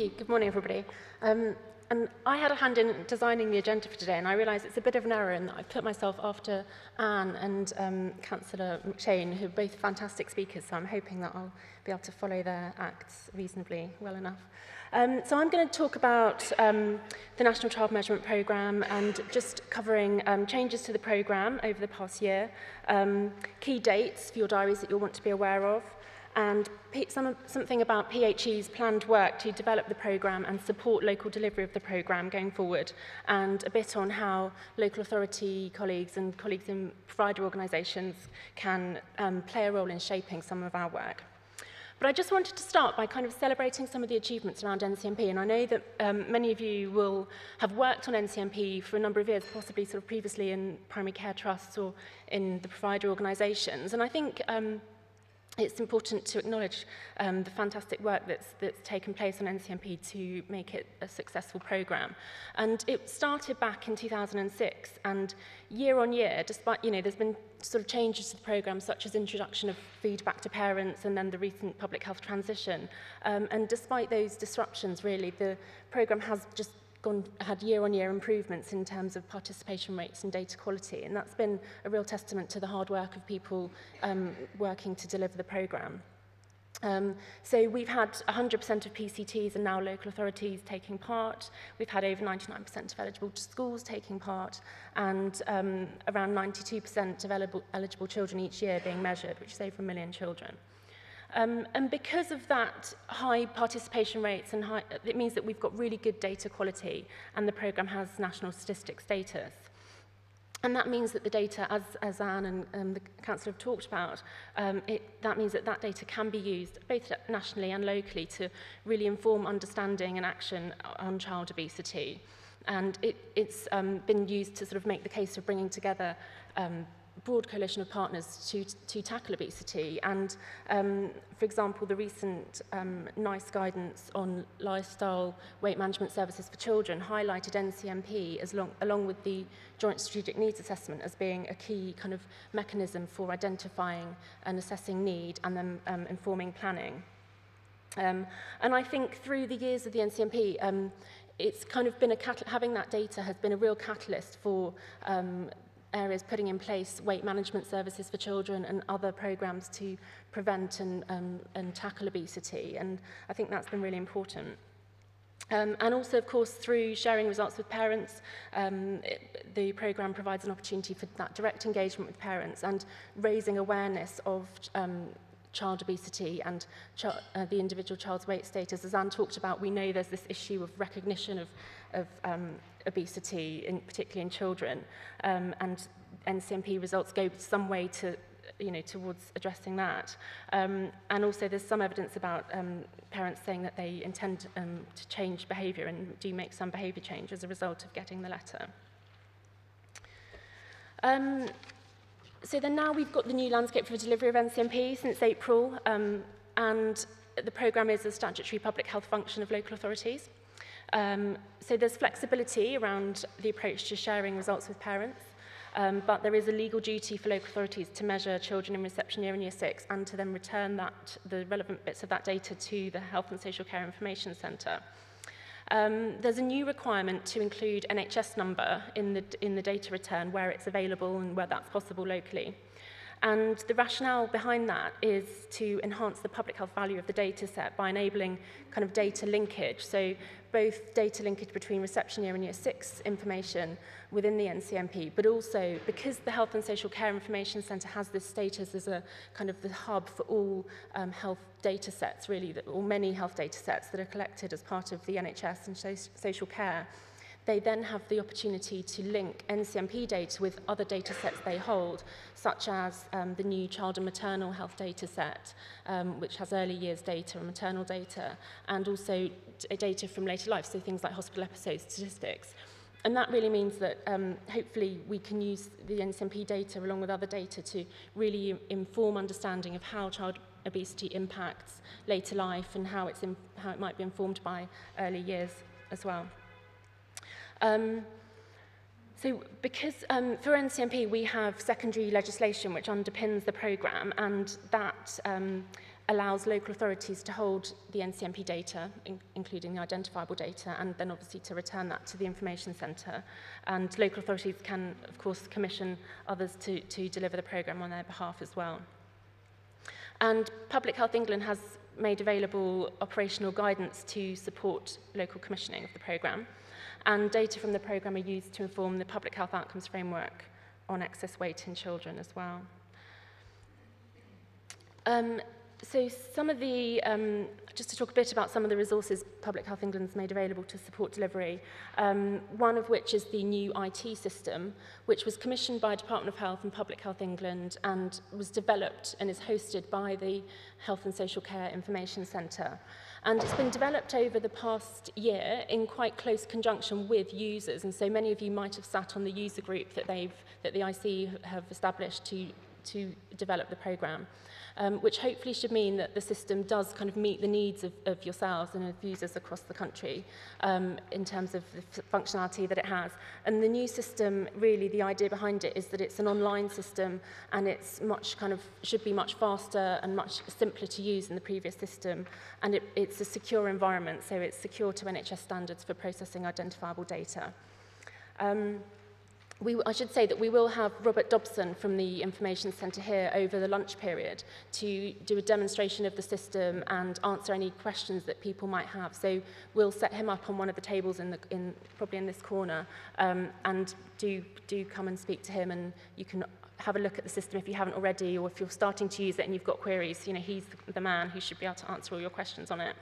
you. Good morning, everybody. And I had a hand in designing the agenda for today, and I realise it's a bit of an error in that I've put myself after Anne and Councillor McShane, who are both fantastic speakers, so I'm hoping that I'll be able to follow their acts reasonably well enough. So I'm going to talk about the National Child Measurement Programme and just covering changes to the programme over the past year, key dates for your diaries that you'll want to be aware of, and something about PHE's planned work to develop the programme and support local delivery of the programme going forward, and a bit on how local authority colleagues and colleagues in provider organisations can play a role in shaping some of our work. But I just wanted to start by kind of celebrating some of the achievements around NCMP, and I know that many of you will have worked on NCMP for a number of years, possibly sort of previously in primary care trusts or in the provider organisations, and I think it's important to acknowledge the fantastic work that's taken place on NCMP to make it a successful programme. And it started back in 2006, and year on year, despite, there's been sort of changes to the programme, such as introduction of feedback to parents and then the recent public health transition. And despite those disruptions, really, the programme has just had year-on-year improvements in terms of participation rates and data quality, and that's been a real testament to the hard work of people working to deliver the programme. So we've had 100% of PCTs and now local authorities taking part. We've had over 99% of eligible schools taking part, and around 92% of eligible children each year being measured, which is over 1 million children. And because of that high participation rates, and it means that we've got really good data quality, and the programme has national statistics status. And that means that the data, as Anne and the Councillor have talked about, that means that that data can be used both nationally and locally to really inform understanding and action on child obesity. And it's been used to sort of make the case for bringing together broad coalition of partners to tackle obesity. And for example, the recent NICE guidance on lifestyle weight management services for children highlighted NCMP along with the Joint Strategic Needs Assessment as being a key kind of mechanism for identifying and assessing need and then informing planning. And I think through the years of the NCMP, it's kind of been having that data has been a real catalyst for areas putting in place weight management services for children and other programs to prevent and tackle obesity, and I think that's been really important. And also, of course, through sharing results with parents, the programme provides an opportunity for that direct engagement with parents and raising awareness of child obesity and the individual child's weight status. As Anne talked about, we know there's this issue of recognition of obesity, particularly in children, and NCMP results go some way to, towards addressing that. And also there's some evidence about parents saying that they intend to change behaviour and do make some behaviour change as a result of getting the letter. So then now we've got the new landscape for delivery of NCMP since April, and the programme is a statutory public health function of local authorities. So there's flexibility around the approach to sharing results with parents, but there is a legal duty for local authorities to measure children in reception year and year 6 and to then return the relevant bits of that data to the Health and Social Care Information Centre. There's a new requirement to include NHS number in the data return where it's available and where that's possible locally. And the rationale behind that is to enhance the public health value of the data set by enabling kind of data linkage. So both data linkage between reception year and year 6 information within the NCMP, but also because the Health and Social Care Information Centre has this status as a kind of the hub for all health data sets, really, or many health data sets that are collected as part of the NHS and social care. They then have the opportunity to link NCMP data with other data sets they hold, such as the new child and maternal health data set, which has early years data and maternal data, and also data from later life, so things like hospital episode statistics. And that really means that hopefully we can use the NCMP data along with other data to really inform understanding of how child obesity impacts later life and how it might be informed by early years as well. So because for NCMP we have secondary legislation which underpins the programme, and that allows local authorities to hold the NCMP data, including the identifiable data, and then obviously to return that to the information centre. And local authorities can, of course, commission others to deliver the programme on their behalf as well. And Public Health England has made available operational guidance to support local commissioning of the programme. And data from the programme are used to inform the public health outcomes framework on excess weight in children as well. So some of the, just to talk a bit about some of the resources Public Health England's made available to support delivery, one of which is the new IT system, which was commissioned by Department of Health and Public Health England and was developed and is hosted by the Health and Social Care Information Centre. And it's been developed over the past year in quite close conjunction with users, and so many of you might have sat on the user group that the IC have established to develop the programme. Which hopefully should mean that the system does kind of meet the needs of yourselves and of users across the country in terms of the functionality that it has. And the new system, really the idea behind it is that it's an online system and it's should be much faster and much simpler to use than the previous system. And it's a secure environment, so it's secure to NHS standards for processing identifiable data. I should say that we will have Robert Dobson from the Information Centre here over the lunch period to do a demonstration of the system and answer any questions that people might have. So we'll set him up on one of the tables probably in this corner, and do come and speak to him, and you can have a look at the system if you haven't already, or if you're starting to use it and you've got queries. You know, he's the man who should be able to answer all your questions on it.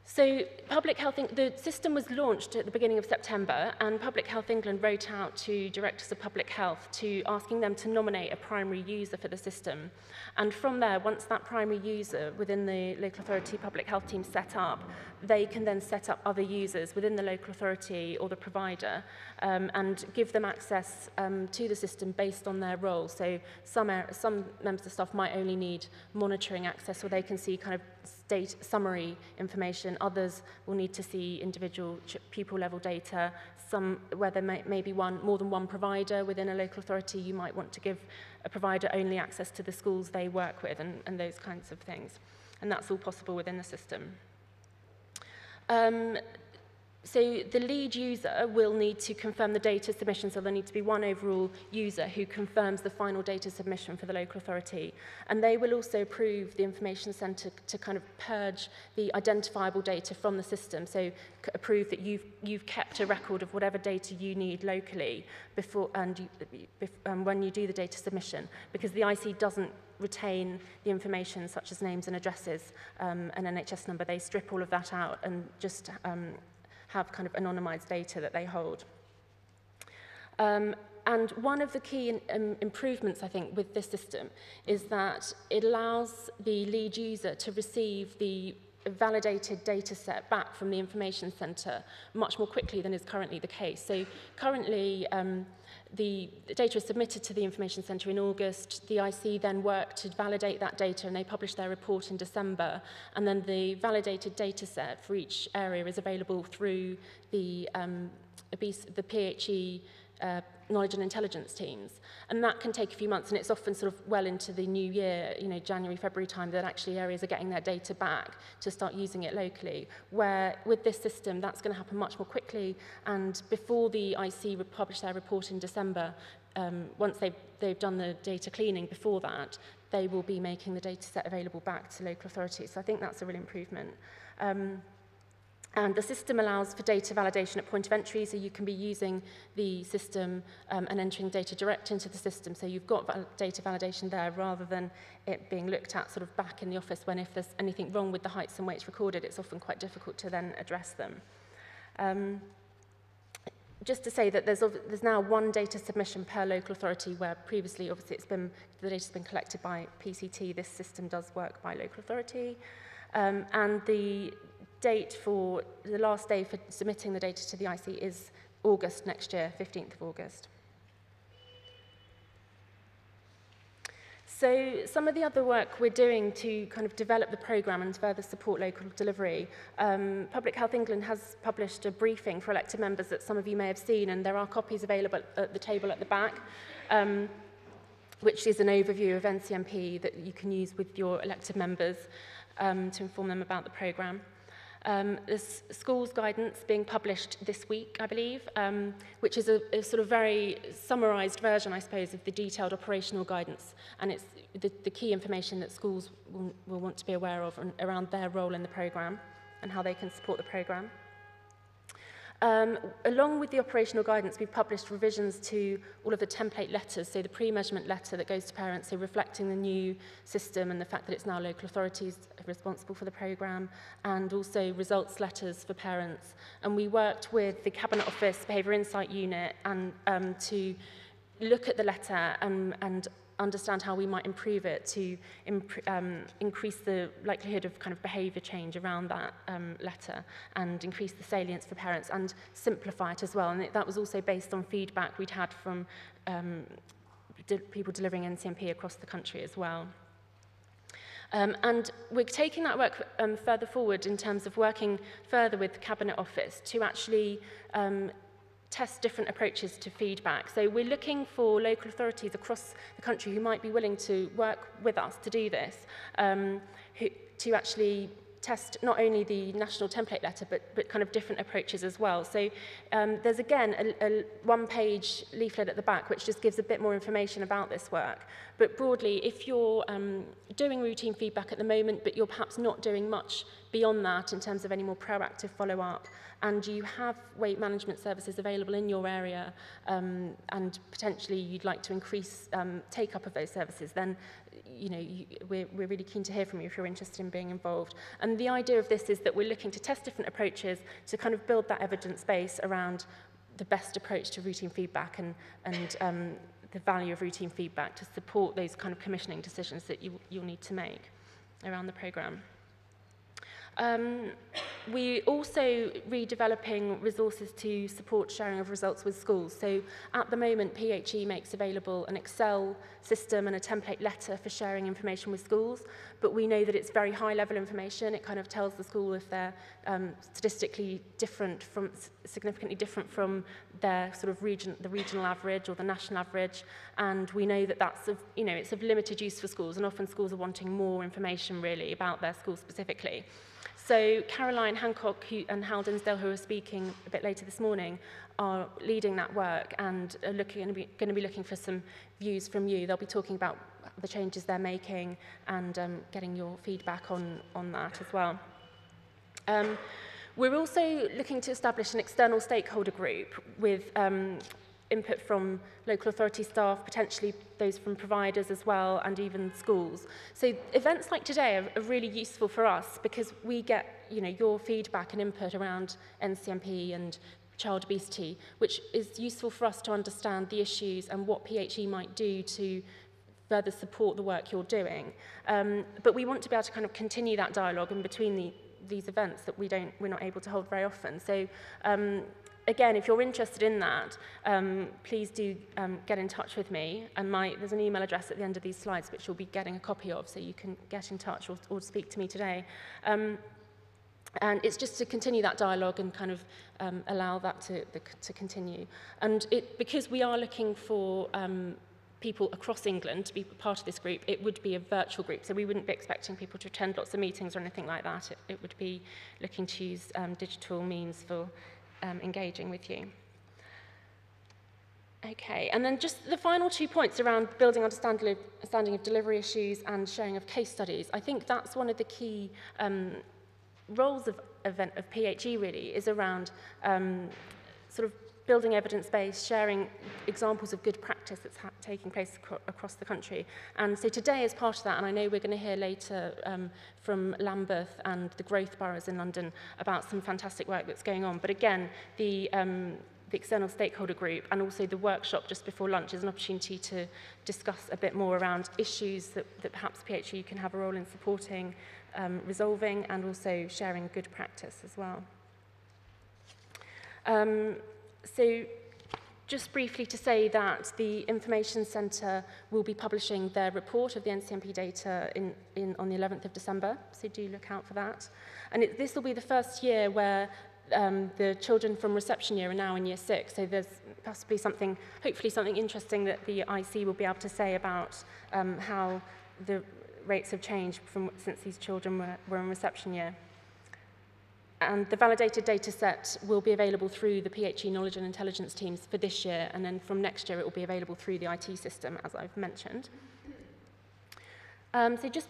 So the system was launched at the beginning of September, and Public Health England wrote out to Directors of Public Health asking them to nominate a primary user for the system. And from there, once that primary user within the local authority public health team set up, they can then set up other users within the local authority or the provider and give them access to the system based on their role. So some members of staff might only need monitoring access, where they can see kind of state summary information. Others will need to see individual pupil level data. Some, where there may be more than one provider within a local authority, you might want to give a provider only access to the schools they work with, and those kinds of things. And that's all possible within the system. So the lead user will need to confirm the data submission, so there'll need to be one overall user who confirms the final data submission for the local authority. And they will also approve the information centre to kind of purge the identifiable data from the system, so approve that you've kept a record of whatever data you need locally before when you do the data submission, because the IC doesn't retain the information such as names and addresses, an NHS number. They strip all of that out and just have kind of anonymized data that they hold. And one of the key improvements, I think, with this system is that it allows the lead user to receive the validated data set back from the information centre much more quickly than is currently the case. So currently, the data is submitted to the information centre in August. The IC then work to validate that data, and they publish their report in December. And then the validated data set for each area is available through the PHE knowledge and intelligence teams. And that can take a few months, and it's often sort of well into the new year, you know, January, February time, that actually areas are getting their data back to start using it locally. Where with this system, that's going to happen much more quickly, and before the IC publish their report in December, once they've done the data cleaning before that, they will be making the data set available back to local authorities. So I think that's a real improvement. And the system allows for data validation at point of entry, so you can be using the system and entering data direct into the system. So you've got data validation there rather than it being looked at sort of back in the office when if there's anything wrong with the heights and weights recorded, it's often quite difficult to then address them. Just to say that there's now one data submission per local authority, where previously, obviously, the data's been collected by PCT. This system does work by local authority. And the last day for submitting the data to the IC is August next year, 15th of August. So some of the other work we're doing to kind of develop the programme and further support local delivery, Public Health England has published a briefing for elected members that some of you may have seen, and there are copies available at the table at the back. which is an overview of NCMP that you can use with your elected members to inform them about the programme. There's schools guidance being published this week, I believe, which is a sort of very summarised version, I suppose, of the detailed operational guidance, and it's the key information that schools will want to be aware of around their role in the programme and how they can support the programme. Along with the operational guidance, we've published revisions to all of the template letters, so the pre-measurement letter that goes to parents, so reflecting the new system and the fact that it's now local authorities responsible for the programme, and also results letters for parents. And we worked with the Cabinet Office Behaviour Insight Unit and to look at the letter and understand how we might improve it to increase the likelihood of kind of behaviour change around that letter and increase the salience for parents and simplify it as well. And that was also based on feedback we'd had from people delivering NCMP across the country as well. And we're taking that work further forward in terms of working further with the Cabinet Office to actually test different approaches to feedback. So we're looking for local authorities across the country who might be willing to work with us to do this, to actually test not only the national template letter, but kind of different approaches as well. So there's again a one-page leaflet at the back which just gives a bit more information about this work. But broadly, if you're doing routine feedback at the moment, but you're perhaps not doing much beyond that in terms of any more proactive follow-up, and you have weight management services available in your area, and potentially you'd like to increase take-up of those services, then we're really keen to hear from you if you're interested in being involved. And the idea of this is that we're looking to test different approaches to kind of build that evidence base around the best approach to routine feedback and the value of routine feedback to support those kind of commissioning decisions that you'll need to make around the programme. We're also redeveloping resources to support sharing of results with schools. So at the moment, PHE makes available an Excel system and a template letter for sharing information with schools, but we know that it's very high-level information. It kind of tells the school if they're statistically different significantly different from their sort of the regional average or the national average, and we know that that's it's of limited use for schools, and often schools are wanting more information really about their school specifically. So Caroline Hancock and Hal Dinsdale, who are speaking a bit later this morning, are leading that work and are going to be looking for some views from you. They'll be talking about the changes they're making and getting your feedback on that as well. We're also looking to establish an external stakeholder group with input from local authority staff, potentially those from providers as well, and even schools. So events like today are really useful for us because we get your feedback and input around NCMP and child obesity, which is useful for us to understand the issues and what PHE might do to further support the work you're doing. But we want to be able to kind of continue that dialogue in between these events that we're not able to hold very often. So again, if you're interested in that, please do get in touch with me. And there's an email address at the end of these slides which you'll be getting a copy of, so you can get in touch or speak to me today. And it's just to continue that dialogue and kind of allow that to continue. And because we are looking for people across England to be part of this group, it would be a virtual group, so we wouldn't be expecting people to attend lots of meetings or anything like that. It would be looking to use digital means for engaging with you. Okay, and then just the final 2 points around building understanding of delivery issues and sharing of case studies. I think that's one of the key roles of PHE really, is around sort of building evidence base, sharing examples of good practice that's taking place across the country. And so today is part of that, and I know we're going to hear later from Lambeth and the growth boroughs in London about some fantastic work that's going on. But again, the external stakeholder group and also the workshop just before lunch is an opportunity to discuss a bit more around issues that perhaps PHE can have a role in supporting, resolving, and also sharing good practice as well. So just briefly to say that the Information Centre will be publishing their report of the NCMP data on the 11th of December, so do look out for that. And this will be the first year where the children from reception year are now in year 6, so there's possibly something, hopefully something interesting that the IC will be able to say about how the rates have changed since these children were in reception year. And the validated data set will be available through the PHE knowledge and intelligence teams for this year, and then from next year it will be available through the IT system, as I've mentioned. So just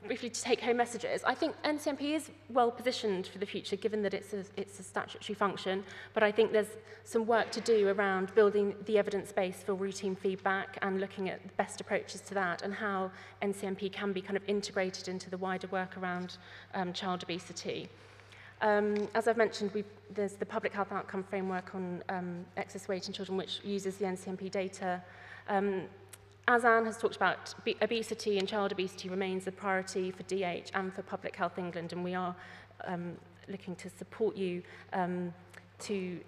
briefly to take home messages, I think NCMP is well positioned for the future, given that it's a statutory function, but I think there's some work to do around building the evidence base for routine feedback and looking at the best approaches to that and how NCMP can be kind of integrated into the wider work around child obesity. As I've mentioned, there's the public health outcome framework on excess weight in children, which uses the NCMP data. As Anne has talked about, obesity and child obesity remains a priority for DH and for Public Health England, and we are looking to support you to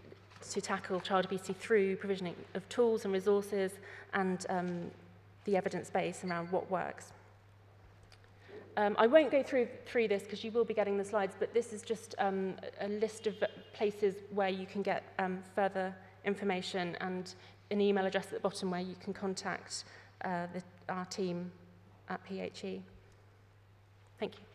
tackle child obesity through provisioning of tools and resources and the evidence base around what works. I won't go through this because you will be getting the slides, but this is just a list of places where you can get further information and an email address at the bottom where you can contact our team at PHE. Thank you.